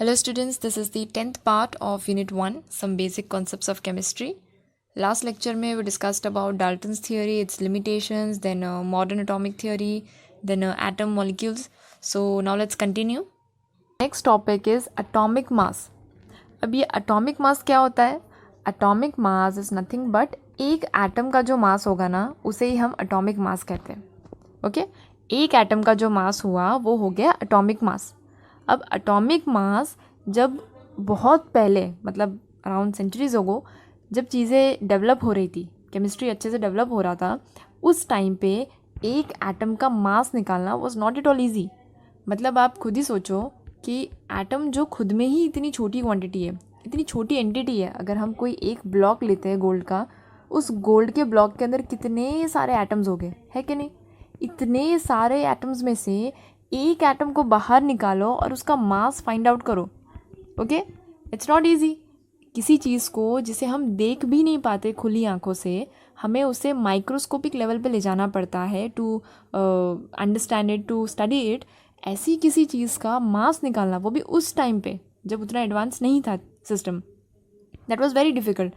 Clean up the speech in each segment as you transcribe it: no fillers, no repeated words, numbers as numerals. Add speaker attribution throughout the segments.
Speaker 1: Hello students, this is the 10th part of Unit 1, some basic concepts of chemistry. Last lecture में we discussed about Dalton's theory, its limitations, then modern atomic theory, then atom molecules. So now let's continue. Next topic is atomic mass. अब ये atomic mass क्या होता है? Atomic mass is nothing but एक atom का जो mass होगा ना उसे ही हम atomic mass कहते हैं. ओके एक एटम का जो मास हुआ वो हो गया atomic mass. अब एटॉमिक मास जब बहुत पहले मतलब अराउंड सेंचुरीज हो जब चीज़ें डेवलप हो रही थी, केमिस्ट्री अच्छे से डेवलप हो रहा था, उस टाइम पे एक एटम का मास निकालना was not at all easy. मतलब आप खुद ही सोचो कि एटम जो खुद में ही इतनी छोटी क्वांटिटी है, इतनी छोटी एंटिटी है. अगर हम कोई एक ब्लॉक लेते हैं गोल्ड का, उस गोल्ड के ब्लॉक के अंदर कितने सारे एटम्स हो गए, है कि नहीं? इतने सारे एटम्स में से एक एटम को बाहर निकालो और उसका मास फाइंड आउट करो. Okay, it's not easy. किसी चीज़ को जिसे हम देख भी नहीं पाते खुली आंखों से, हमें उसे माइक्रोस्कोपिक लेवल पे ले जाना पड़ता है to understand it, to study it. ऐसी किसी चीज़ का मास निकालना, वो भी उस टाइम पे जब उतना एडवांस नहीं था system, that was very difficult.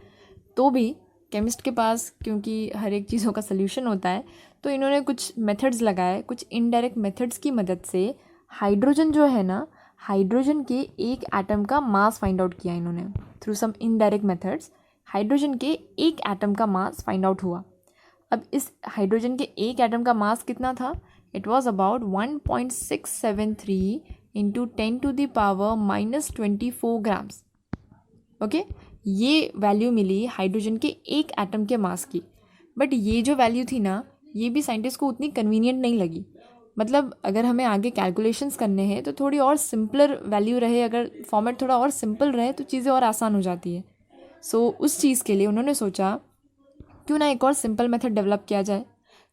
Speaker 1: तो भी केमिस्ट के पास क्योंकि हर एक चीज़ों का सल्यूशन होता है, तो इन्होंने कुछ मेथड्स लगाए. कुछ इनडायरेक्ट मेथड्स की मदद से हाइड्रोजन जो है ना, हाइड्रोजन के एक एटम का मास फाइंड आउट किया इन्होंने. Through some indirect methods hydrogen के एक एटम का मास फाइंड आउट हुआ. अब इस हाइड्रोजन के एक एटम का मास कितना था? It was about 1.673 into 10⁻⁻24 grams. Okay, ये वैल्यू मिली हाइड्रोजन के एक एटम के मास की. बट ये जो वैल्यू थी ना, ये भी साइंटिस्ट को उतनी कन्वीनियंट नहीं लगी. मतलब अगर हमें आगे कैलकुलेशंस करने हैं तो थोड़ी और सिंपलर वैल्यू रहे, अगर फॉर्मेट थोड़ा और सिंपल रहे तो चीज़ें और आसान हो जाती है. सो उस चीज़ के लिए उन्होंने सोचा क्यों ना एक और सिंपल मेथड डेवलप किया जाए.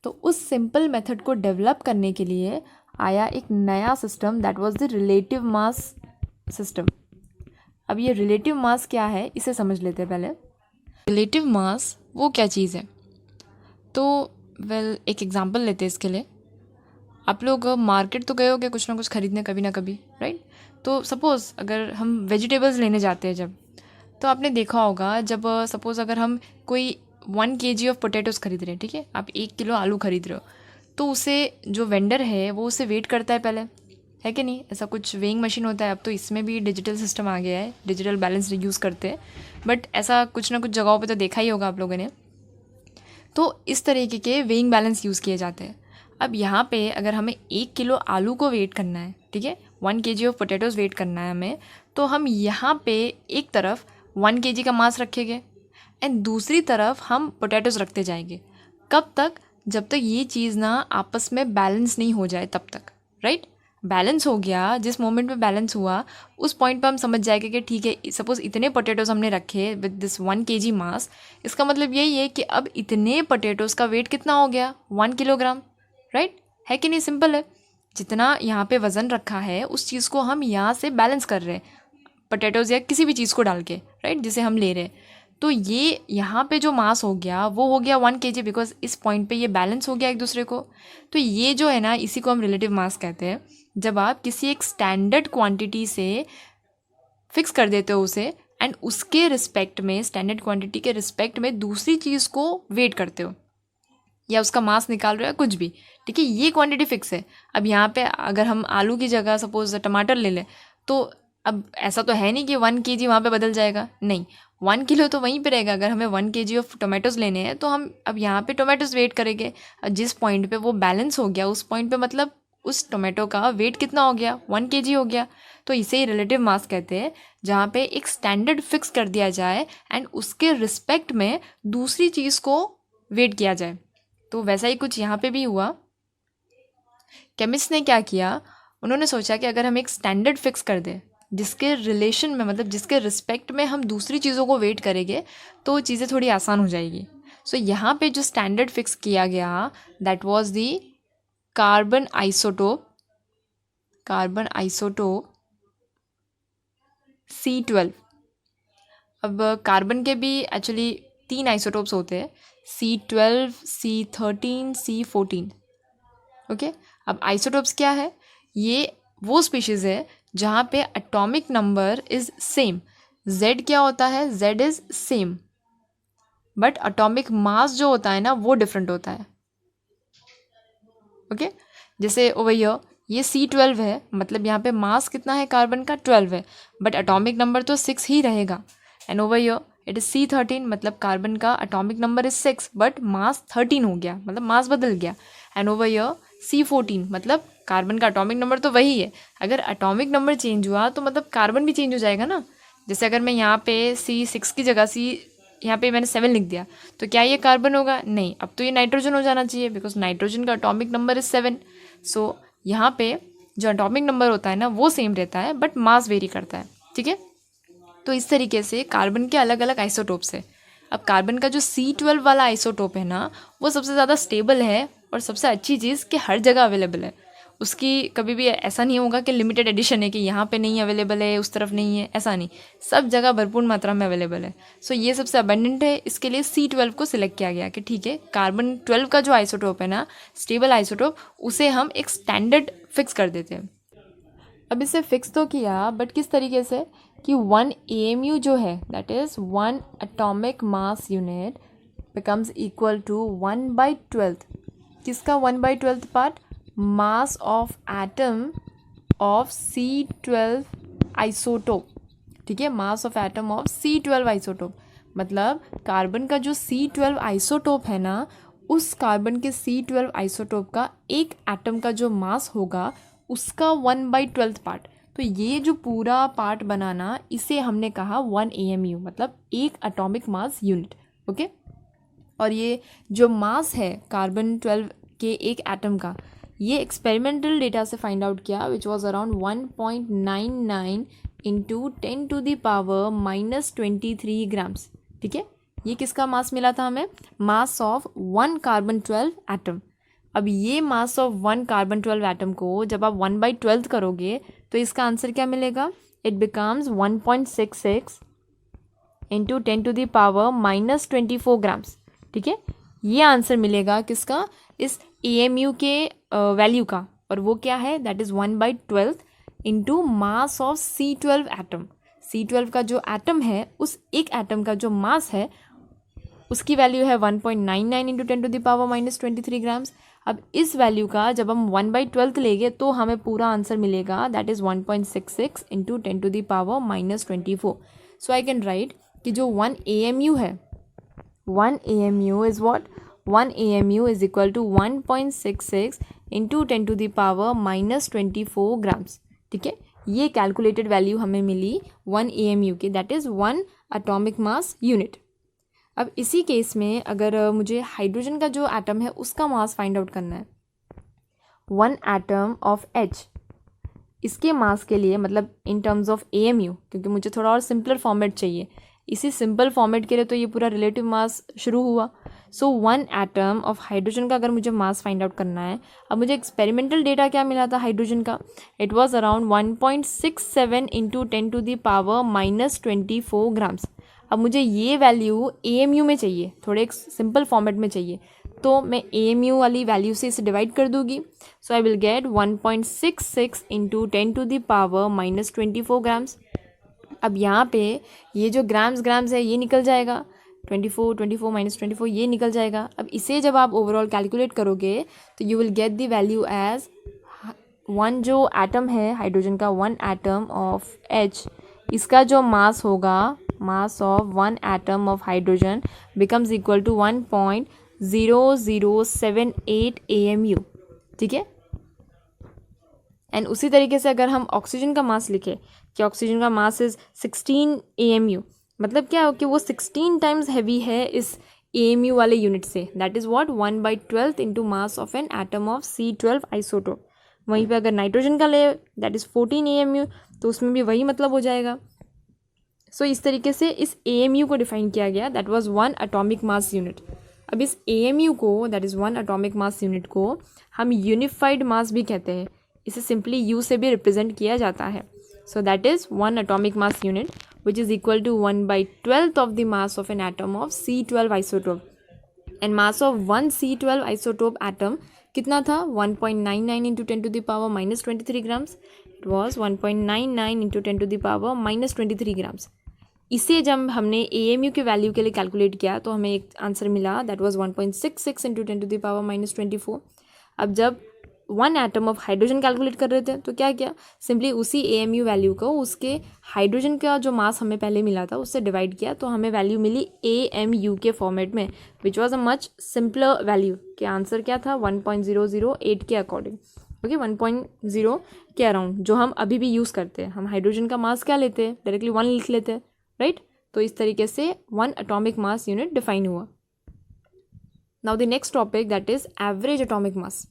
Speaker 1: तो उस सिंपल मेथड को डेवलप करने के लिए आया एक नया system, that was the relative mass system. अब ये रिलेटिव मास क्या है इसे समझ लेते हैं पहले. रिलेटिव मास वो क्या चीज़ है? तो एक एग्जांपल लेते हैं इसके लिए. आप लोग मार्केट तो गए होगे कुछ ना कुछ खरीदने कभी ना कभी, राइट? तो सपोज़ अगर हम वेजिटेबल्स लेने जाते हैं जब, तो आपने देखा होगा जब सपोज़ अगर हम कोई 1 kg ऑफ पोटैटोज़ खरीद रहे हैं, ठीक है, आप 1 किलो आलू खरीद रहे हो, तो उसे जो वेंडर है वो उसे वेट करता है पहले, है कि नहीं? ऐसा कुछ वेइंग मशीन होता है. अब तो इसमें भी डिजिटल सिस्टम आ गया है, डिजिटल बैलेंस यूज़ करते हैं. बट ऐसा कुछ ना कुछ जगहों पे तो देखा ही होगा आप लोगों ने. तो इस तरीके के वेइंग बैलेंस यूज़ किए जाते हैं. अब यहाँ पे अगर हमें 1 किलो आलू को वेट करना है, ठीक है, 1 kg ऑफ पोटैटोज़ वेट करना है हमें, तो हम यहाँ पे एक तरफ 1 kg का मास रखेंगे एंड दूसरी तरफ हम पोटैटोज़ रखते जाएंगे. कब तक? जब तक ये चीज़ ना आपस में बैलेंस नहीं हो जाए तब तक, राइट? बैलेंस हो गया, जिस मोमेंट पे बैलेंस हुआ उस पॉइंट पे हम समझ जाएंगे कि ठीक है, सपोज़ इतने पोटैटोज़ हमने रखे विद दिस 1 kg मास, इसका मतलब यही है कि अब इतने पोटैटोज़ का वेट कितना हो गया? 1 किलोग्राम, राइट? है कि नहीं? सिंपल है. जितना यहाँ पे वज़न रखा है उस चीज़ को हम यहाँ से बैलेंस कर रहे हैं पोटैटोज़ या किसी भी चीज़ को डाल के, राइट, जिसे हम ले रहे हैं. तो ये यहाँ पे जो मास हो गया वो हो गया 1 kg, बिकॉज इस पॉइंट पे ये बैलेंस हो गया एक दूसरे को. तो ये जो है ना, इसी को हम रिलेटिव मास कहते हैं. जब आप किसी एक स्टैंडर्ड क्वांटिटी से फिक्स कर देते हो उसे एंड उसके रिस्पेक्ट में, स्टैंडर्ड क्वांटिटी के रिस्पेक्ट में दूसरी चीज़ को वेट करते हो या उसका मास निकाल रहे हो, कुछ भी, ठीक है, ये क्वांटिटी फिक्स है. अब यहाँ पे अगर हम आलू की जगह सपोज टमाटर ले लें, तो अब ऐसा तो है नहीं कि 1 kg वहाँ पे बदल जाएगा, नहीं, 1 किलो तो वहीं पे रहेगा. अगर हमें 1 kg ऑफ टोमेटोज़ लेने हैं तो हम अब यहाँ पे टोमेटोज़ वेट करेंगे. जिस पॉइंट पे वो बैलेंस हो गया उस पॉइंट पे मतलब उस टोमेटो का वेट कितना हो गया? 1 kg हो गया. तो इसे ही रिलेटिव मास कहते हैं, जहाँ पे एक स्टैंडर्ड फिक्स कर दिया जाए एंड उसके रिस्पेक्ट में दूसरी चीज़ को वेट किया जाए. तो वैसा ही कुछ यहाँ पे भी हुआ. केमिस्ट ने क्या किया, उन्होंने सोचा कि अगर हम एक स्टैंडर्ड फिक्स कर दें जिसके रिलेशन में, मतलब जिसके रिस्पेक्ट में हम दूसरी चीज़ों को वेट करेंगे तो चीज़ें थोड़ी आसान हो जाएगी. सो यहाँ पे जो स्टैंडर्ड फिक्स किया गया that was the carbon isotope C12. अब कार्बन के भी एक्चुअली 3 आइसोटोप्स होते हैं, C12, C13, C14. ओके, अब आइसोटोप्स क्या है? ये वो स्पीशीज़ है जहाँ पे atomic number is same. Z क्या होता है? Z is same, but atomic mass जो होता है ना वो डिफरेंट होता है। ओके जैसे ओवर हियर ये C12 है, मतलब यहाँ पे मास कितना है कार्बन का? 12 है, बट एटॉमिक नंबर तो 6 ही रहेगा। And over here it is C13, मतलब कार्बन का atomic number is 6 but mass 13 हो गया, मतलब मास बदल गया। एंड ओवर हियर C14, मतलब कार्बन का एटॉमिक नंबर तो वही है, अगर एटॉमिक नंबर चेंज हुआ तो मतलब कार्बन भी चेंज हो जाएगा ना। जैसे अगर मैं यहाँ पे C6 की जगह यहाँ पे मैंने 7 लिख दिया, तो क्या ये कार्बन होगा? नहीं, अब तो ये नाइट्रोजन हो जाना चाहिए, बिकॉज नाइट्रोजन का एटॉमिक नंबर इज 7। सो यहाँ पे जो एटॉमिक नंबर होता है ना वो सेम रहता है, बट मास वेरी करता है। ठीक है, तो इस तरीके से कार्बन के अलग अलग आइसोटोप्स है। अब कार्बन का जो C12 वाला आइसोटोप है ना वो सबसे ज़्यादा स्टेबल है, और सबसे अच्छी चीज़ कि हर जगह अवेलेबल है। उसकी कभी भी ऐसा नहीं होगा कि लिमिटेड एडिशन है कि यहाँ पे नहीं अवेलेबल है, उस तरफ नहीं है, ऐसा नहीं, सब जगह भरपूर मात्रा में अवेलेबल है। सो ये सबसे अबंडेंट है, इसके लिए C12 को सिलेक्ट किया गया कि ठीक है, कार्बन 12 का जो आइसोटोप है ना, स्टेबल आइसोटोप, उसे हम एक स्टैंडर्ड फिक्स कर देते हैं। अब इसे फिक्स तो किया, बट किस तरीके से कि 1 AMU जो है, that is 1 atomic mass unit, becomes equal to 1/12। किसका 1/12 part? Mass of atom of C12 isotope. ठीक है, mass of atom of C12 isotope, मतलब कार्बन का जो C12 आइसोटोप है ना, उस कार्बन के C12 आइसोटोप का एक एटम का जो मास होगा उसका 1/12 पार्ट। तो ये जो पूरा पार्ट बनाना, इसे हमने कहा 1 AMU, मतलब एक एटॉमिक मास यूनिट। ओके, और ये जो मास है कार्बन 12 के एक एटम का, ये एक्सपेरिमेंटल डेटा से फाइंड आउट किया, which was around 1.99 into 10⁻⁻23 grams. ठीक है, ये किसका मास मिला था हमें? मास ऑफ 1 कार्बन 12 एटम। अब ये मास ऑफ 1 कार्बन 12 एटम को जब आप 1/12 करोगे तो इसका आंसर क्या मिलेगा? It becomes 1.66 into 10⁻⁻24 grams. ठीक है, ये आंसर मिलेगा किसका? इस AMU के वैल्यू का, और वो क्या है? That is 1/12 into mass of C12 atom. C12 का जो एटम है, उस एक एटम का जो मास है उसकी वैल्यू है 1.99 इंटू 10⁻⁻23 ग्राम्स। अब इस वैल्यू का जब हम 1/12 लेंगे तो हमें पूरा आंसर मिलेगा, that is 1.66 into 10⁻⁻24। So I can write कि जो 1 AMU है, 1 AMU is what? 1 AMU is equal to 1.66 into 10⁻⁻24 grams. ठीक है, ये कैलकुलेटेड वैल्यू हमें मिली 1 AMU की, that is 1 atomic mass unit. अब इसी केस में अगर मुझे हाइड्रोजन का जो एटम है उसका मास फाइंड आउट करना है, 1 एटम ऑफ H, इसके मास के लिए, मतलब इन टर्म्स ऑफ AMU, क्योंकि मुझे थोड़ा और सिंपलर फॉर्मेट चाहिए, इसी सिंपल फॉर्मेट के लिए तो ये पूरा रिलेटिव मास शुरू हुआ। सो 1 एटम ऑफ हाइड्रोजन का अगर मुझे मास फाइंड आउट करना है, अब मुझे एक्सपेरिमेंटल डेटा क्या मिला था हाइड्रोजन का? It was around 1.67 into 10⁻⁻24 grams. अब मुझे ये वैल्यू AMU में चाहिए, थोड़े एक सिंपल फॉर्मेट में चाहिए, तो मैं AMU वाली वैल्यू से इसे डिवाइड कर दूंगी। So I will get 1.66 into 10⁻⁻24 grams. अब यहाँ पे ये जो ग्राम्स है ये निकल जाएगा, 24 ये निकल जाएगा। अब इसे जब आप ओवरऑल कैलकुलेट करोगे तो you will get the value as 1 जो एटम है हाइड्रोजन का, 1 एटम ऑफ H, इसका जो मास होगा, mass of 1 atom of hydrogen becomes equal to 1.0078 AMU। ठीक है, एंड उसी तरीके से अगर हम ऑक्सीजन का मास लिखें कि ऑक्सीजन का मास इज 16 AMU, मतलब क्या हो कि वो 16 टाइम्स हैवी है इस AMU वाले यूनिट से, that is what 1/12 into mass of an atom of C12 isotope. वहीं पे अगर नाइट्रोजन का ले, दैट इज़ 14 AMU, तो उसमें भी वही मतलब हो जाएगा। सो इस तरीके से इस AMU को डिफाइन किया गया, that was 1 atomic mass unit. अब इस AMU को, that is 1 atomic mass unit को, हम यूनिफाइड मास भी कहते हैं। इसे सिंपली U से भी रिप्रेजेंट किया जाता है। सो that is 1 atomic mass unit which is equal to 1/12 of the mass of an atom of C12 isotope, and mass of 1 C12 isotope atom कितना था? 1.99 into 10⁻⁻23 grams. It it was 1.99 into 10⁻³ grams. इसे जब हमने AMU के value के लिए calculate किया तो हमें एक आंसर मिला, दैट वाज 1.66 इंटू 10⁻²4। अब जब 1 एटम ऑफ हाइड्रोजन कैलकुलेट कर रहे थे तो क्या किया, सिंपली उसी AMU वैल्यू को उसके हाइड्रोजन का जो मास हमें पहले मिला था उससे डिवाइड किया, तो हमें वैल्यू मिली AMU के फॉर्मेट में, which was a much simpler value. के आंसर क्या था, 1.008 के अकॉर्डिंग, ओके 1.0 के अराउंड, जो हम अभी भी यूज़ करते हैं। हम हाइड्रोजन का मास क्या लेते हैं, डायरेक्टली 1 लिख लेते हैं, राइट। तो इस तरीके से 1 एटॉमिक मास यूनिट डिफाइन हुआ। Now the next topic that is average atomic मास।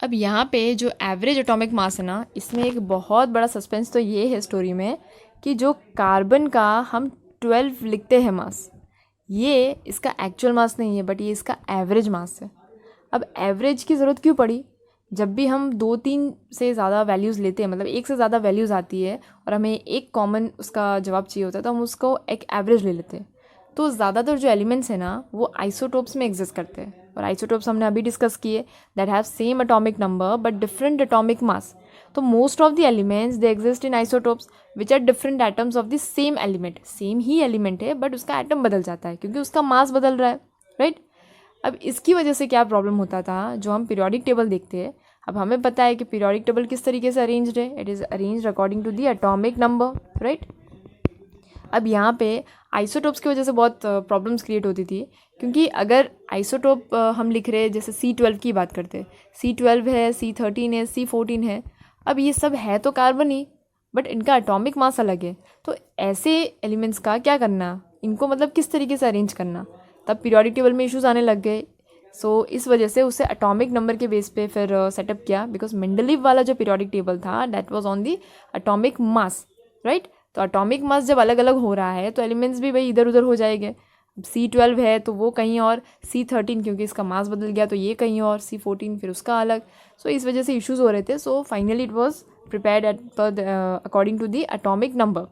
Speaker 1: अब यहाँ पे जो एवरेज एटॉमिक मास है ना, इसमें एक बहुत बड़ा सस्पेंस तो ये है स्टोरी में कि जो कार्बन का हम 12 लिखते हैं मास, ये इसका एक्चुअल मास नहीं है, बट ये इसका एवरेज मास है। अब एवरेज की ज़रूरत क्यों पड़ी, जब भी हम 2-3 से ज़्यादा वैल्यूज़ लेते हैं, मतलब एक से ज़्यादा वैल्यूज़ आती है और हमें एक कॉमन उसका जवाब चाहिए होता है, तो हम उसको एक एवरेज ले लेते हैं। तो ज़्यादातर जो एलिमेंट्स हैं ना वो आइसोटोप्स में एग्जिस्ट करते हैं, और आइसोटोप्स हमने अभी डिस्कस किए, that have same atomic number but different atomic mass. तो most of the elements they exist in isotopes which are different atoms of the same element. Same ही एलिमेंट है बट उसका एटम बदल जाता है क्योंकि उसका मास बदल रहा है, राइट। अब इसकी वजह से क्या प्रॉब्लम होता था, जो हम पीरियोडिक टेबल देखते हैं, अब हमें पता है कि पीरियोडिक टेबल किस तरीके से अरेंज्ड है, it is arranged according to the atomic number, right. अब यहाँ पे आइसोटोप्स की वजह से बहुत प्रॉब्लम्स क्रिएट होती थी, क्योंकि अगर आइसोटोप हम लिख रहे हैं, जैसे C12 की बात करते हैं, C12 है, C13 है, C14 है, अब ये सब है तो कार्बन ही, बट इनका एटॉमिक मास अलग है। तो ऐसे एलिमेंट्स का क्या करना, इनको मतलब किस तरीके से अरेंज करना, तब पीरियोडिक टेबल में इश्यूज आने लग गए। सो इस वजह से उसे एटॉमिक नंबर के बेस पे फिर सेटअप किया, बिकॉज मेंडलीव वाला जो पीरियोडिक टेबल था that was on the atomic mass, right. तो एटॉमिक मास जब अलग अलग हो रहा है तो एलिमेंट्स भी भाई इधर उधर हो जाएंगे। C12 है तो वो कहीं और, C13 क्योंकि इसका मास बदल गया तो ये कहीं और, C14 फिर उसका अलग। सो इस वजह से इश्यूज हो रहे थे। So finally it was prepared according to the atomic number,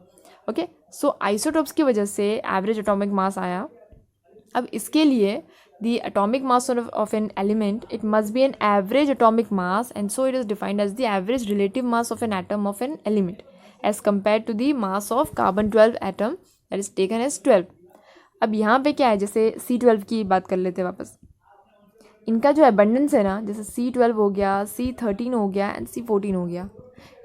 Speaker 1: okay. So isotopes की वजह से एवरेज एटॉमिक मास आया। अब इसके लिए the atomic mass of an element, it must be an average atomic mass, and so it is defined as the average relative mass of an atom of an element as compared to the mass of carbon-12 atom that is taken as 12. अब यहाँ पे क्या है, जैसे C12 की बात कर लेते हैं वापस। इनका जो एबंडेंस है ना, जैसे C12 हो गया, C13 हो गया एंड C14 हो गया,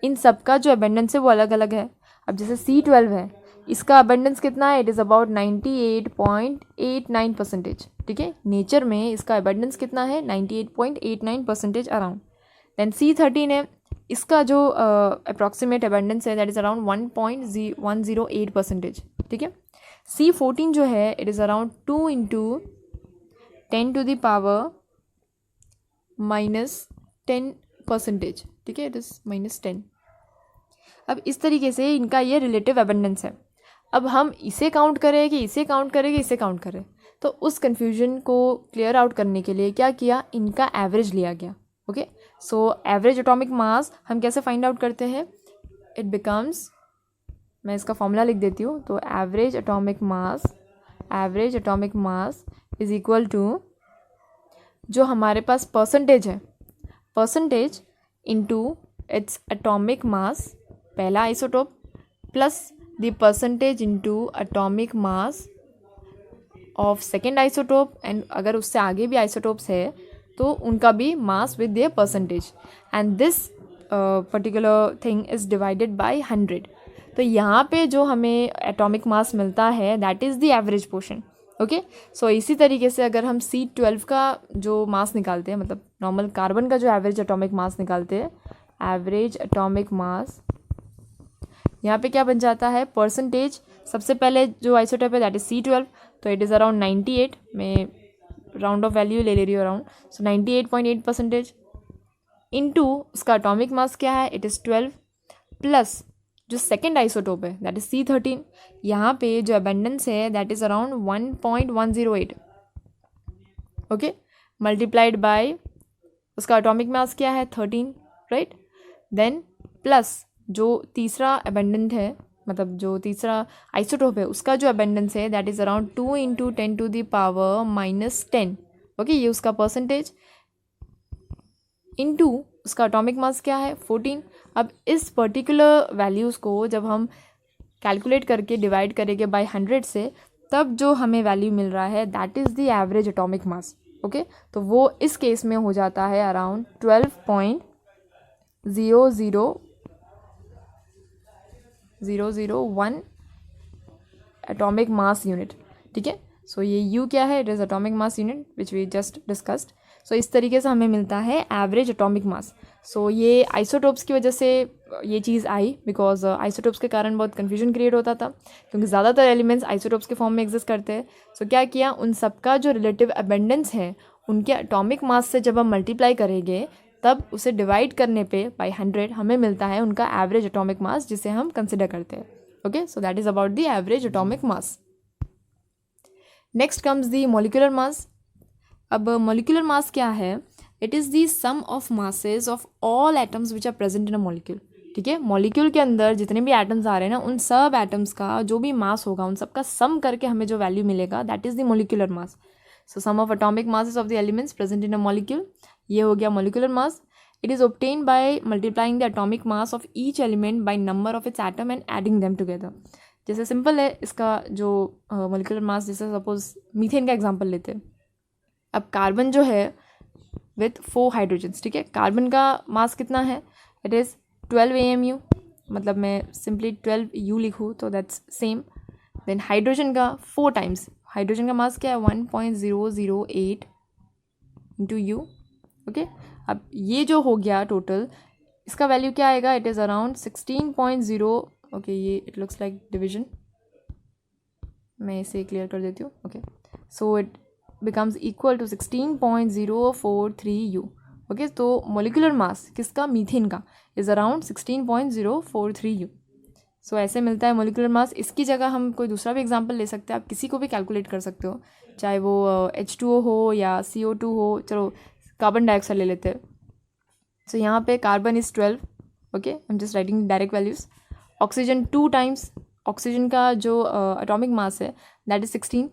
Speaker 1: इन सब का जो एबंडेंस है वो अलग अलग है। अब जैसे C12 है, इसका अबंडेंस कितना है, इट इज़ अबाउट 98.89%, ठीक है। नेचर में इसका अबंडेंस कितना है, 98.89% अराउंड। देन C13 है, इसका जो अप्रॉक्सीमेट अबंडेंस है दैट इज़ अराउंड 1.108%, ठीक है। C14 जो है इट इज़ अराउंड 2 × 10⁻⁻10%, ठीक है, इट इज़ -10। अब इस तरीके से इनका ये रिलेटिव अबंडेंस है। अब हम इसे काउंट करें कि इसे काउंट करें कि इसे काउंट करें, तो उस कन्फ्यूजन को क्लियर आउट करने के लिए क्या किया, इनका एवरेज लिया गया, ओके। सो एवरेज एटॉमिक मास हम कैसे फाइंड आउट करते हैं, इट बिकम्स, मैं इसका फॉर्मूला लिख देती हूँ, तो average atomic mass is equal to, जो हमारे पास परसेंटेज है, percentage into its atomic mass, पहला isotope, plus the percentage into atomic mass of second isotope, and अगर उससे आगे भी isotopes है तो उनका भी mass with their percentage, and this particular thing is divided by 100। तो यहाँ पे जो हमें atomic mass मिलता है that is the average portion, okay. So इसी तरीके से अगर हम C12 का जो मास निकालते हैं, मतलब नॉर्मल कार्बन का जो एवरेज एटॉमिक मास निकालते हैं, एवरेज एटॉमिक मास, यहाँ पे क्या बन जाता है, परसेंटेज, सबसे पहले जो आइसोटोप है दैट इज C12, तो इट इज़ अराउंड 98, मैं राउंड ऑफ वैल्यू ले रही हूँ अराउंड, सो 98.8%, इनटू उसका एटॉमिक मास क्या है, इट इज़ 12, प्लस जो सेकेंड आइसोटोप है दैट इज C13, यहाँ पे जो अबंडेंस है that is around 1.108, okay, multiplied by उसका एटॉमिक मास क्या है 13, राइट। देन प्लस जो तीसरा अबंडेंट है, मतलब जो तीसरा आइसोटोप है उसका जो अबंडेंस है दैट इज़ अराउंड 2 × 10⁻−10, ओके, ये उसका परसेंटेज, इनटू उसका एटॉमिक मास क्या है 14। अब इस पर्टिकुलर वैल्यूज़ को जब हम कैलकुलेट करके डिवाइड करेंगे बाय 100 से, तब जो हमें वैल्यू मिल रहा है that is the average atomic mass. Okay, तो वो इस केस में हो जाता है अराउंड 12.00001 एटॉमिक मास यूनिट। ठीक है, सो ये U क्या है, it is atomic mass unit which we just discussed. So इस तरीके से हमें मिलता है एवरेज एटॉमिक मास। सो ये आइसोटोप्स की वजह से ये चीज़ आई, बिकॉज आइसोटोप्स के कारण बहुत कन्फ्यूजन क्रिएट होता था, क्योंकि ज़्यादातर एलिमेंट्स आइसोटोप्स के फॉर्म में एग्जिस्ट करते हैं। सो क्या किया, उन सबका जो रिलेटिव अबेंडेंस है उनके एटॉमिक मास से जब हम मल्टीप्लाई करेंगे, तब उसे डिवाइड करने पे बाय 100 हमें मिलता है उनका एवरेज एटॉमिक मास, जिसे हम कंसिडर करते हैं। Okay, so that is about the average atomic mass. Next comes the molecular mass. अब मॉलिक्यूलर मास क्या है, it is the sum of masses of all atoms which are present in a molecule. ठीक है, molecule के अंदर जितने भी atoms आ रहे हैं ना, उन सब एटम्स का जो भी मास होगा उन सबका सम करके हमें जो वैल्यू मिलेगा that is the molecular mass. So sum of atomic masses of the elements present in a molecule, ये हो गया molecular mass. It is obtain by multiplying the atomic mass of each element by number of its atom and adding them together. जैसे simple है इसका जो molecular mass, जैसे suppose methane का example लेते हैं। अब कार्बन जो है विथ 4 हाइड्रोजन्स, ठीक है, कार्बन का मास कितना है, इट इज़ 12 AMU, मतलब मैं सिंपली 12 U लिखूँ तो दैट्स सेम। देन हाइड्रोजन का 4 टाइम्स, हाइड्रोजन का मास क्या है 1.008 इंटू U। ओके, अब ये जो हो गया टोटल, इसका वैल्यू क्या आएगा, इट इज़ अराउंड 16.0। ओके, ये इट लुक्स लाइक डिविजन, मैं इसे क्लियर कर देती हूँ। Okay, so it becomes equal to 16.043 U। Okay, तो मोलिकुलर मास किसका, मीथेन का, इज़ अराउंड 16.043 U। सो ऐसे मिलता है मोलिकुलर मास। इसकी जगह हम कोई दूसरा भी एग्जांपल ले सकते हैं, आप किसी को भी कैलकुलेट कर सकते हो, चाहे वो H2O हो या CO2 हो। चलो कार्बन डाइऑक्साइड ले लेते हैं। सो यहाँ पे carbon is 12। Okay, I am just writing direct values. Oxygen 2 times, oxygen का जो एटॉमिक मास है दैट इज़ 16।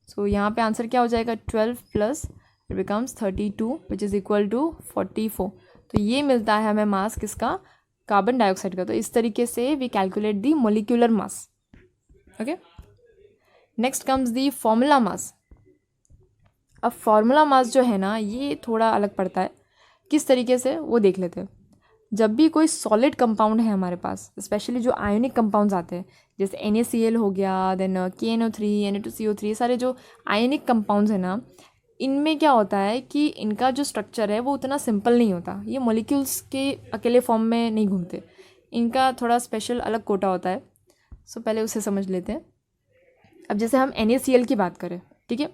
Speaker 1: सो यहाँ पे आंसर क्या हो जाएगा, 12 plus it becomes 32 which is equal to 44। तो ये मिलता है हमें मास किसका, कार्बन डाइऑक्साइड का। तो इस तरीके से we calculate the molecular mass. Okay, next comes the formula mass. अब फॉर्मूला मास जो है ना, ये थोड़ा अलग पड़ता है, किस तरीके से वो देख लेते हैं। जब भी कोई सॉलिड कंपाउंड है हमारे पास, स्पेशली जो आयोनिक कंपाउंड्स आते हैं, जैसे NaCl हो गया, देन KNO3, Na2CO3, सारे जो आयोनिक कंपाउंड्स हैं ना, इनमें क्या होता है कि इनका जो स्ट्रक्चर है वो उतना सिंपल नहीं होता। ये मॉलिक्यूल्स के अकेले फॉर्म में नहीं घूमते, इनका थोड़ा स्पेशल अलग कोटा होता है। सो पहले उसे समझ लेते हैं। अब जैसे हम NaCl की बात करें, ठीक है,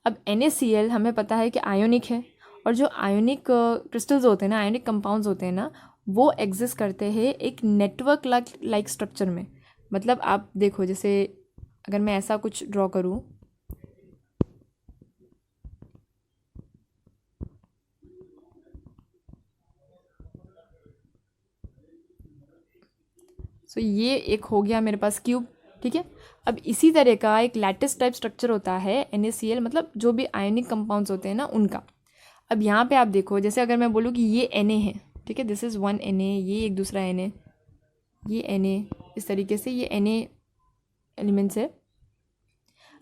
Speaker 1: अब NaCl हमें पता है कि आयोनिक है, और जो आयोनिक क्रिस्टल्स होते हैं ना, आयोनिक कंपाउंड्स होते हैं ना, वो एग्जिस्ट करते हैं एक नेटवर्क लाइक स्ट्रक्चर में। मतलब आप देखो, जैसे अगर मैं ऐसा कुछ ड्रॉ करूँ, सो ये एक हो गया मेरे पास क्यूब। ठीक है, अब इसी तरह का एक लैटिस टाइप स्ट्रक्चर होता है NaCl, मतलब जो भी आयोनिक कंपाउंड्स होते हैं ना उनका। अब यहाँ पे आप देखो, जैसे अगर मैं बोलूँ कि ये Na है, ठीक है, दिस इज़ 1 Na, ये एक दूसरा Na, ये Na, इस तरीके से ये Na एलिमेंट्स है।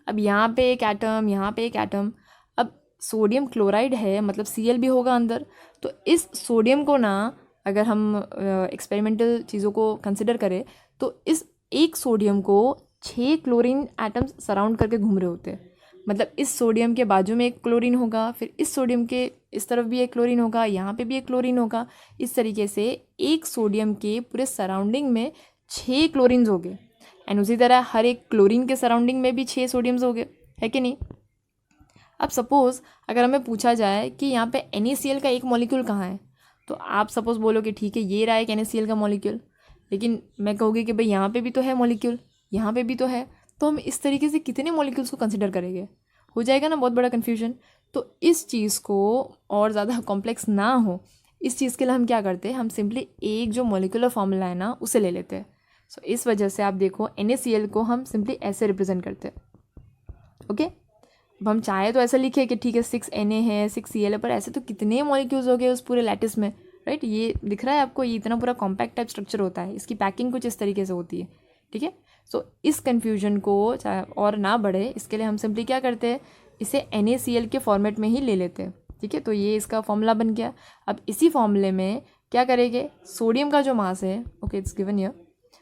Speaker 1: अब यहाँ पे एक एटम, यहाँ पे एक एटम। अब सोडियम क्लोराइड है, मतलब Cl भी होगा अंदर। तो इस सोडियम को ना, अगर हम एक्सपेरिमेंटल चीज़ों को कंसिडर करें, तो इस एक सोडियम को 6 क्लोरीन एटम्स सराउंड करके घूम रहे होते हैं। मतलब इस सोडियम के बाजू में एक क्लोरीन होगा, फिर इस सोडियम के इस तरफ भी एक क्लोरीन होगा, यहाँ पे भी एक क्लोरीन होगा। इस तरीके से एक सोडियम के पूरे सराउंडिंग में 6 क्लोरीन्स हो गए, एंड उसी तरह हर एक क्लोरीन के सराउंडिंग में भी 6 सोडियम्स हो गए, है कि नहीं। अब सपोज़ अगर हमें पूछा जाए कि यहाँ पे NaCl का एक मॉलिक्यूल कहाँ है, तो आप सपोज़ बोलोगे ठीक है ये रहा है NaCl का मॉलिक्यूल, लेकिन मैं कहूँगी कि भाई यहाँ पे भी तो है मॉलिक्यूल, यहाँ पे भी तो है, तो हम इस तरीके से कितने मॉलिक्यूल्स को कंसिडर करेंगे, हो जाएगा ना बहुत बड़ा कन्फ्यूजन। तो इस चीज़ को और ज़्यादा कॉम्प्लेक्स ना हो, इस चीज़ के लिए हम क्या करते हैं, हम सिंपली एक जो मॉलिक्यूलर फॉर्मूला है ना उसे ले लेते हैं। सो इस वजह से आप देखो NaCl को हम सिंपली ऐसे रिप्रेजेंट करते हैं। ओके, अब हम चाहे तो ऐसा लिखे कि ठीक है 6 Na है, 6 Cl है, पर ऐसे तो कितने मॉलिक्यूल्स हो गए उस पूरे लैटिस में, राइट। ये दिख रहा है आपको, ये इतना पूरा कॉम्पैक्ट टाइप स्ट्रक्चर होता है, इसकी पैकिंग कुछ इस तरीके से होती है, ठीक है। सो इस कन्फ्यूजन को और ना बढ़े इसके लिए हम सिंपली क्या करते हैं, इसे NaCl के फॉर्मेट में ही ले लेते हैं, ठीक है। तो ये इसका फॉर्मूला बन गया। अब इसी फॉर्मूले में क्या करेंगे, सोडियम का जो मास है, okay it's given here,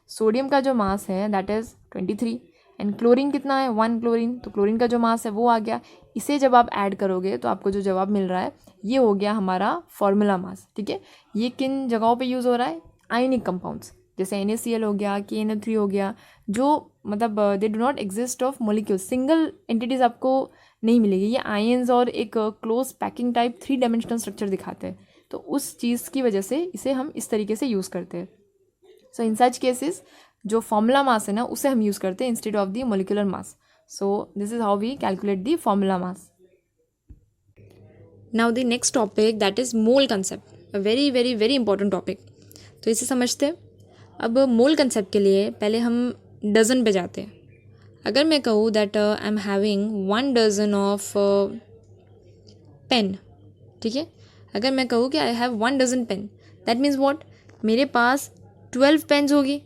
Speaker 1: sodium का जो मास है दैट इज़ 23 एंड क्लोरीन कितना है 1 क्लोरीन, तो क्लोरीन का जो मास है वो आ गया। इसे जब आप ऐड करोगे तो आपको जो जवाब मिल रहा है ये हो गया हमारा फॉर्मूला मास, ठीक है। ये किन जगहों पे यूज़ हो रहा है, आयनिक कंपाउंड्स जैसे NaCl हो गया, KNO3 हो गया, जो मतलब they do not exist of molecule, single entities आपको नहीं मिलेगी। ये आयंस और एक close packing type 3 dimensional structure दिखाते हैं, तो उस चीज़ की वजह से इसे हम इस तरीके से यूज़ करते हैं। सो इन सच केसेस जो फॉर्मूला मास है ना उसे हम यूज़ करते हैं instead of the molecular mass. So this is how we calculate the formula mass. Now the next topic that is mole concept, a very very very important topic. तो इसे समझते हैं। अब मोल कंसेप्ट के लिए पहले हम डजन पे जाते हैं। अगर मैं कहूँ that I am having 1 dozen of pen, ठीक है। अगर मैं कहूँ कि I have 1 dozen pen, that means what, मेरे पास 12 पेन्स होगी।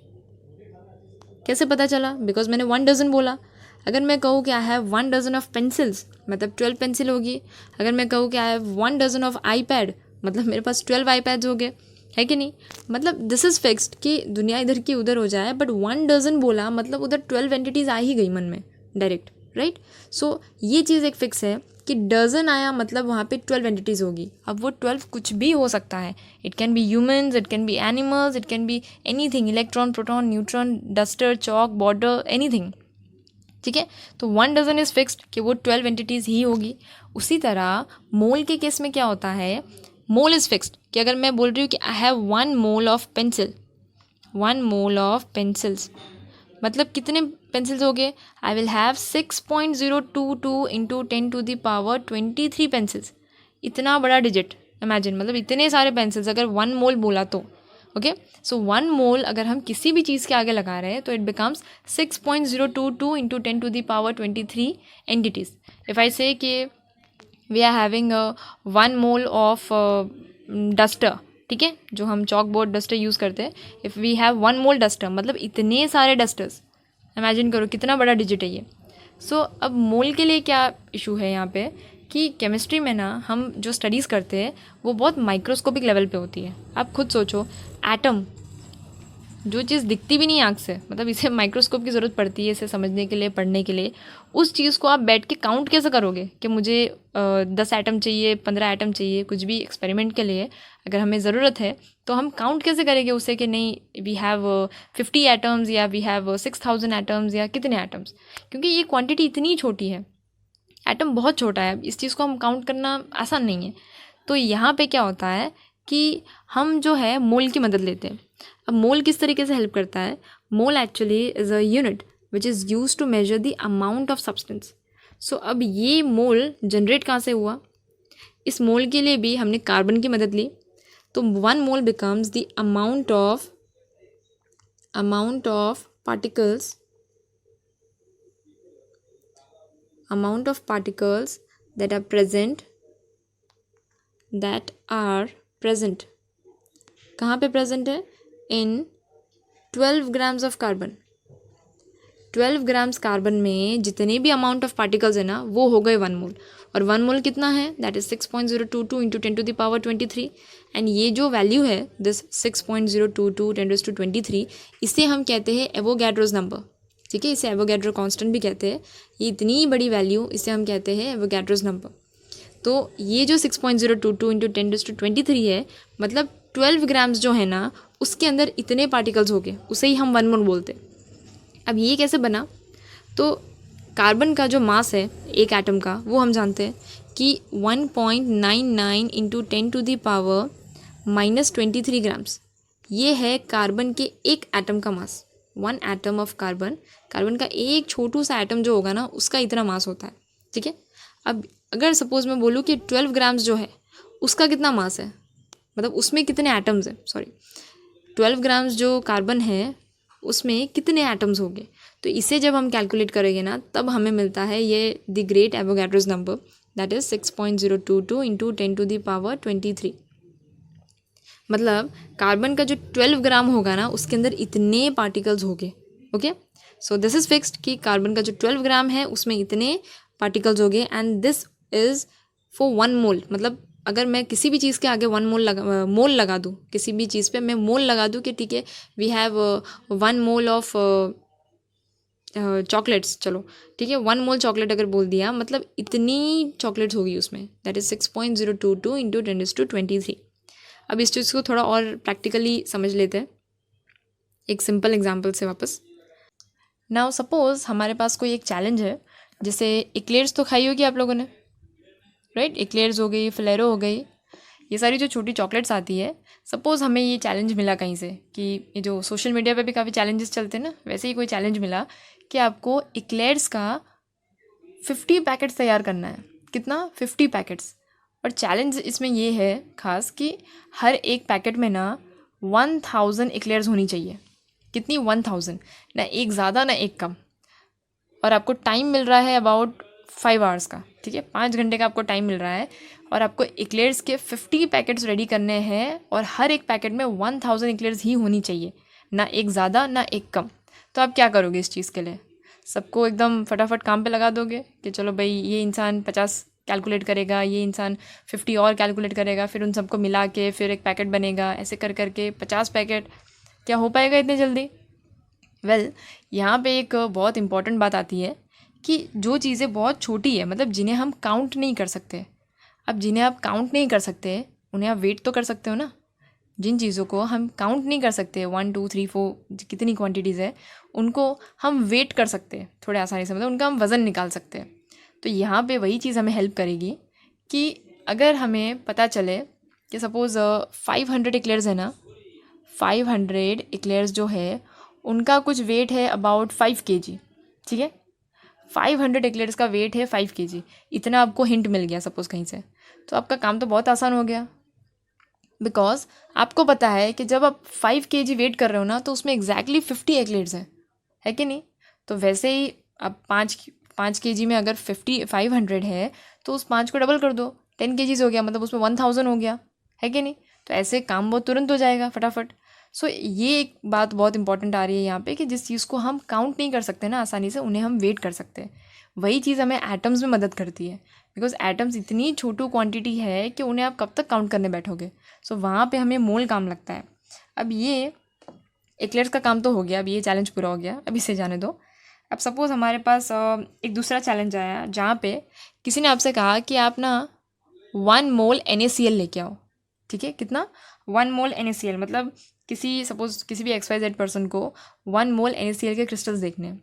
Speaker 1: कैसे पता चला, बिकॉज मैंने 1 डजन बोला। अगर मैं कहूँ कि I have 1 dozen of pencils, मतलब 12 पेंसिल होगी। अगर मैं कहूँ कि I have 1 dozen of iPad, मतलब मेरे पास 12 iPads हो गए, है कि नहीं। मतलब दिस इज़ फिक्स्ड कि दुनिया इधर की उधर हो जाए, बट 1 डजन बोला मतलब उधर 12 एंटिटीज़ आ ही गई मन में डायरेक्ट, राइट। सो ये चीज़ एक फिक्स है कि डजन आया मतलब वहाँ पे 12 एंटिटीज़ होगी। अब वो 12 कुछ भी हो सकता है, it can be humans, it can be animals, it can be anything, electron, proton, neutron, duster, chalk, border, anything, ठीक है। तो 1 डजन इज़ फिक्स्ड कि वो 12 एंटिटीज़ ही होगी। उसी तरह मोल के केस में क्या होता है, मोल इज़ फिक्स्ड कि अगर मैं बोल रही हूँ कि I have 1 mole of pencil, 1 mole of pencils, मतलब कितने पेंसिल्स हो गए, I will have 6.022 into 10⁻23 pencils. इतना बड़ा डिजिट इमेजिन, मतलब इतने सारे पेंसिल्स अगर 1 मोल बोला तो, ओके। सो 1 मोल अगर हम किसी भी चीज़ के आगे लगा रहे हैं तो it becomes 6.022 into 10⁻23 entities. If I say कि we are having 1 mole of duster, ठीक है, जो हम चॉक बोर्ड डस्टर यूज़ करते हैं। If we have 1 mole duster, मतलब इतने सारे डस्टर्स, इमेजिन करो कितना बड़ा डिजिट है ये। सो अब मोल के लिए क्या इशू है यहाँ पे कि केमिस्ट्री में ना हम जो स्टडीज़ करते हैं वो बहुत माइक्रोस्कोपिक लेवल पे होती है। आप खुद सोचो, एटम जो चीज़ दिखती भी नहीं आँख से, मतलब इसे माइक्रोस्कोप की ज़रूरत पड़ती है इसे समझने के लिए, पढ़ने के लिए, उस चीज़ को आप बैठ के काउंट कैसे करोगे कि मुझे 10 एटम चाहिए, 15 एटम चाहिए, कुछ भी एक्सपेरिमेंट के लिए अगर हमें ज़रूरत है तो हम काउंट कैसे करेंगे उसे कि नहीं वी हैव 50 एटम्स या वी हैव 6000 एटम्स या कितने एटम्स, क्योंकि ये क्वांटिटी इतनी छोटी है, एटम बहुत छोटा है, इस चीज़ को हम काउंट करना आसान नहीं है। तो यहाँ पे क्या होता है कि हम जो है मोल की मदद लेते हैं। अब मोल किस तरीके से हेल्प करता है, mole actually is a unit which is use to measure the amount of substance. So अब ये मोल जनरेट कहाँ से हुआ, इस मोल के लिए भी हमने कार्बन की मदद ली। तो 1 mole becomes the amount of particles that are present कहाँ पे प्रेजेंट है, in 12 grams of carbon. 12 grams carbon में जितने भी अमाउंट ऑफ पार्टिकल्स है ना वो हो गए 1 मोल, और 1 मोल कितना है, दैट इज 6.022 इंटू 10⁻23। एंड ये जो वैल्यू है दिस 6.022 10⁻23, इसे हम कहते हैं एवोगैड्रोस नंबर, ठीक है, इसे एवोगैड्रो कांस्टेंट भी कहते हैं। ये इतनी बड़ी वैल्यू, इसे हम कहते हैं एवोगैड्रोस नंबर। तो ये जो 6.022 इंटू 10⁻23 है, मतलब 12 ग्राम्स जो है ना उसके अंदर इतने पार्टिकल्स हो गए, उसे ही हम 1 मोल बोलते। अब ये कैसे बना, तो कार्बन का जो मास है एक एटम का वो हम जानते हैं कि 1.99 इंटू 10⁻⁻23 ग्राम्स, ये है कार्बन के एक एटम का मास। 1 एटम ऑफ कार्बन का एक छोटू सा एटम जो होगा ना उसका इतना मास होता है, ठीक है। अब अगर सपोज मैं बोलूँ कि 12 ग्राम्स जो है उसका कितना मास है, मतलब उसमें कितने एटम्स हैं, 12 ग्राम्स जो कार्बन है उसमें कितने एटम्स होंगे, तो इसे जब हम कैलकुलेट करेंगे ना तब हमें मिलता है ये the great Avogadro's number, that is 6.022 into 10⁻23। मतलब कार्बन का जो 12 ग्राम होगा ना उसके अंदर इतने पार्टिकल्स होंगे. Okay, so this is fixed कि कार्बन का जो 12 ग्राम है उसमें इतने पार्टिकल्स होंगे एंड दिस इज फॉर 1 मोल. मतलब अगर मैं किसी भी चीज़ के आगे 1 मोल लगा दूँ, किसी भी चीज़ पे मैं मोल लगा दूँ कि ठीक है we have 1 mole of chocolates, चलो ठीक है 1 मोल चॉकलेट अगर बोल दिया मतलब इतनी चॉकलेट्स होगी उसमें, दैट इज 6.022 इंटू 10⁻23. अब इस चीज़ को थोड़ा और प्रैक्टिकली समझ लेते हैं एक सिंपल एग्जांपल से वापस. नाउ सपोज हमारे पास कोई एक चैलेंज है, जैसे एक्लेयर्स तो खाई होगी आप लोगों ने, राइट? एक्लेयर्स हो गई, फ्लेरो हो गई, ये सारी जो छोटी चॉकलेट्स आती है. सपोज़ हमें ये चैलेंज मिला कहीं से कि ये जो सोशल मीडिया पे भी काफ़ी चैलेंजेस चलते हैं ना, वैसे ही कोई चैलेंज मिला कि आपको एक्लेयर्स का 50 पैकेट्स तैयार करना है. कितना? 50 पैकेट्स. और चैलेंज इसमें ये है खास कि हर एक पैकेट में ना 1000 एक्लेयर्स होनी चाहिए. कितनी? 1000, ना एक ज़्यादा ना एक कम. और आपको टाइम मिल रहा है अबाउट 5 आवर्स का, ठीक है 5 घंटे का आपको टाइम मिल रहा है और आपको एक्लेयर्स के 50 पैकेट्स रेडी करने हैं और हर एक पैकेट में 1000 एक्लेयर्स ही होनी चाहिए, ना एक ज़्यादा ना एक कम. तो आप क्या करोगे इस चीज़ के लिए? सबको एकदम फटाफट काम पे लगा दोगे कि चलो भाई ये इंसान 50 कैलकुलेट करेगा, ये इंसान 50 और कैलकुलेट करेगा, फिर उन सबको मिला के फिर एक पैकेट बनेगा, ऐसे कर करके 50 पैकेट. क्या हो पाएगा इतने जल्दी? वेल, यहाँ पे एक बहुत इंपॉर्टेंट बात आती है कि जो चीज़ें बहुत छोटी है, मतलब जिन्हें हम काउंट नहीं कर सकते. अब जिन्हें आप काउंट नहीं कर सकते उन्हें आप वेट तो कर सकते हो ना. जिन चीज़ों को हम काउंट नहीं कर सकते 1 2 3 4 कितनी क्वांटिटीज़ है उनको हम वेट कर सकते हैं थोड़े आसानी से, मतलब उनका हम वज़न निकाल सकते हैं. तो यहाँ पे वही चीज़ हमें हेल्प करेगी कि अगर हमें पता चले कि सपोज़ 500 एक्लेयर्स है ना, 500 एक्लेयर्स जो है उनका कुछ वेट है अबाउट 5 kg, ठीक है 500 एक्लेयर्स का वेट है 5 kg. इतना आपको हिंट मिल गया सपोज़ कहीं से, तो आपका काम तो बहुत आसान हो गया. बिकॉज आपको पता है कि जब आप 5 kg वेट कर रहे हो ना तो उसमें एग्जैक्टली 50 एक्लेयर्स है कि नहीं. तो वैसे ही अब 5 kg में अगर 500 है तो उस 5 को डबल कर दो, 10 kg हो गया, मतलब उसमें 1000 हो गया, है कि नहीं. तो ऐसे काम बहुत तुरंत हो जाएगा फटाफट. सो ये एक बात बहुत इंपॉर्टेंट आ रही है यहाँ पे कि जिस चीज़ को हम काउंट नहीं कर सकते ना आसानी से, उन्हें हम वेट कर सकते हैं. वही चीज़ हमें एटम्स में मदद करती है, बिकॉज एटम्स इतनी छोटी क्वांटिटी है कि उन्हें आप कब तक काउंट करने बैठोगे. सो वहाँ पे हमें मोल काम लगता है. अब ये एक्लेयर्स का काम तो हो गया, अब ये चैलेंज पूरा हो गया, अब इसे जाने दो. अब सपोज़ हमारे पास एक दूसरा चैलेंज आया जहाँ पे किसी ने आपसे कहा कि आप ना 1 मोल NaCl लेके आओ, ठीक है. कितना? 1 मोल NaCl. मतलब सपोज़ किसी भी XYZ पर्सन को 1 मोल NaCl के क्रिस्टल्स देखने हैं.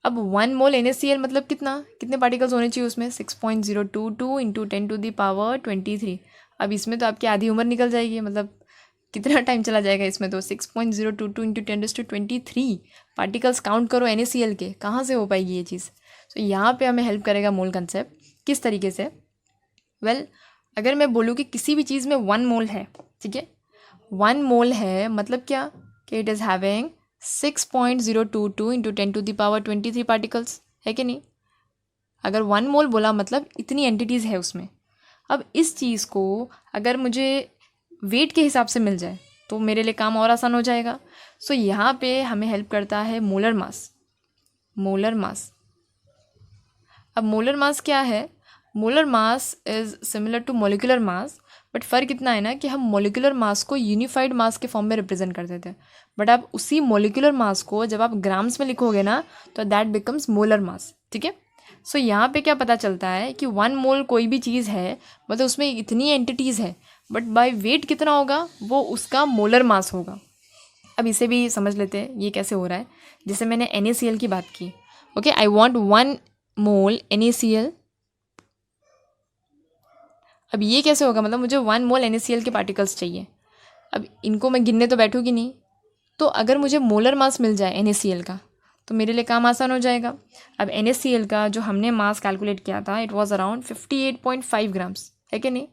Speaker 1: अब 1 मोल NaCl मतलब कितने पार्टिकल्स होने चाहिए उसमें? 6.022 इंटू 10⁻23. अब इसमें तो आपकी आधी उम्र निकल जाएगी, मतलब कितना टाइम चला जाएगा इसमें. तो 6.022 इंटू 10⁻23 पार्टिकल्स काउंट करो NaCl के, कहाँ से हो पाएगी ये चीज़. तो यहाँ पे हमें हेल्प करेगा मोल कंसेप्ट. किस तरीके से? वेल, अगर मैं बोलूँ कि किसी भी चीज़ में 1 मोल है, ठीक है 1 मोल है मतलब क्या कि it is having 6.022 into 10⁻23 particles, है कि नहीं. अगर 1 मोल बोला मतलब इतनी एंटिटीज़ है उसमें. अब इस चीज़ को अगर मुझे वेट के हिसाब से मिल जाए तो मेरे लिए काम और आसान हो जाएगा. सो यहाँ पे हमें हेल्प करता है मोलर मास. Molar mass. अब मोलर मास क्या है? Molar mass is similar to molecular mass, but फ़र्क इतना है ना कि हम मोलिकुलर मास को यूनिफाइड मास के फॉर्म में रिप्रेजेंट करते थे, बट आप उसी मोलिकुलर मास को जब आप ग्राम्स में लिखोगे ना तो दैट बिकम्स मोलर मास, ठीक है. सो यहाँ पे क्या पता चलता है कि 1 मोल कोई भी चीज़ है मतलब उसमें इतनी एंटिटीज़ है, बट बाय वेट कितना होगा वो उसका मोलर मास होगा. अब इसे भी समझ लेते हैं ये कैसे हो रहा है. जैसे मैंने NaCl की बात की, okay I want 1 mole NaCl. अब ये कैसे होगा? मतलब मुझे 1 मोल NaCl के पार्टिकल्स चाहिए. अब इनको मैं गिनने तो बैठूंगी नहीं, तो अगर मुझे मोलर मास मिल जाए NaCl का तो मेरे लिए काम आसान हो जाएगा. अब NaCl का जो हमने मास कैलकुलेट किया था इट वाज अराउंड 58.5 ग्राम्स, है कि नहीं.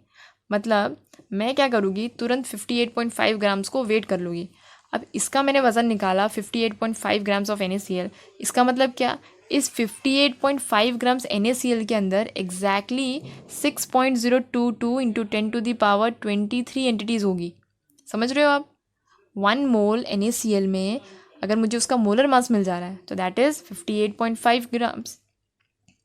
Speaker 1: मतलब मैं क्या करूँगी, तुरंत 58.5 ग्राम्स को वेट कर लूँगी. अब इसका मैंने वज़न निकाला 58.5 ग्राम्स ऑफ NaCl. इसका मतलब क्या? इस 58.5 ग्राम्स NaCl के अंदर एग्जैक्टली 6.022 इंटू 10⁻23 एंटिटीज़ होगी. समझ रहे हो आप? 1 मोल NaCl में अगर मुझे उसका मोलर मास मिल जा रहा है तो दैट इज़ 58.5 ग्राम्स।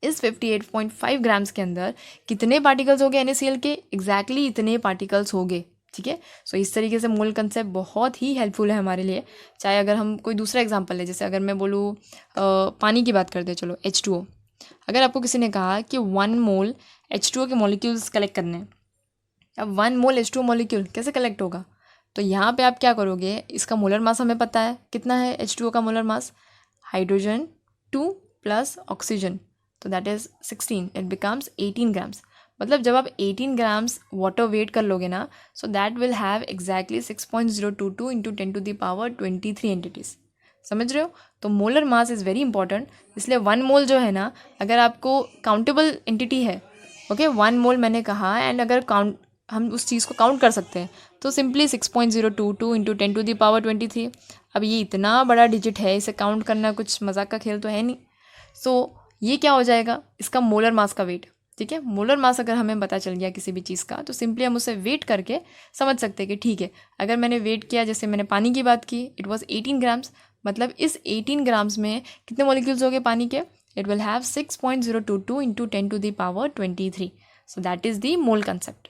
Speaker 1: इस 58.5 ग्राम्स के अंदर कितने पार्टिकल्स हो गए NaCl के? एग्जैक्टली इतने पार्टिकल्स हो गए, ठीक है। सो इस तरीके से मोल कंसेप्ट बहुत ही हेल्पफुल है हमारे लिए। चाहे अगर हम कोई दूसरा एग्जांपल है, जैसे अगर मैं बोलूँ पानी की बात करते हैं, चलो H2O। अगर आपको किसी ने कहा कि 1 मोल H2O के मॉलिक्यूल्स कलेक्ट करने हैं, अब 1 मोल H2O मॉलिक्यूल कैसे कलेक्ट होगा? तो यहाँ पे आप क्या करोगे, इसका मोलर मास हमें पता है कितना है H2O का molar mass, hydrogen 2 plus oxygen, तो that is 16, it becomes 18 grams. मतलब जब आप 18 ग्राम्स वाटर वेट कर लोगे ना, so that will have exactly 6.022 into 10⁻23 entities. समझ रहे हो? तो molar mass is very important. इसलिए 1 मोल जो है ना, अगर आपको काउंटेबल एंटिटी है, ओके 1 मोल मैंने कहा, एंड अगर काउंट हम उस चीज़ को काउंट कर सकते हैं तो सिंपली 6.022 इंटू 10⁻23। अब ये इतना बड़ा डिजिट है, इसे काउंट करना कुछ मजाक का खेल तो है नहीं। सो ये क्या हो जाएगा, इसका मोलर मास का वेट, ठीक है। मोलर मास अगर हमें पता चल गया किसी भी चीज़ का, तो सिंपली हम उसे वेट करके समझ सकते हैं कि ठीक है, अगर मैंने वेट किया, जैसे मैंने पानी की बात की, इट वॉज 18 ग्राम्स, मतलब इस 18 ग्राम्स में कितने मॉलिक्यूल्स हो गए पानी के? It will have 6.022 into 10⁻23। So that is the mole concept.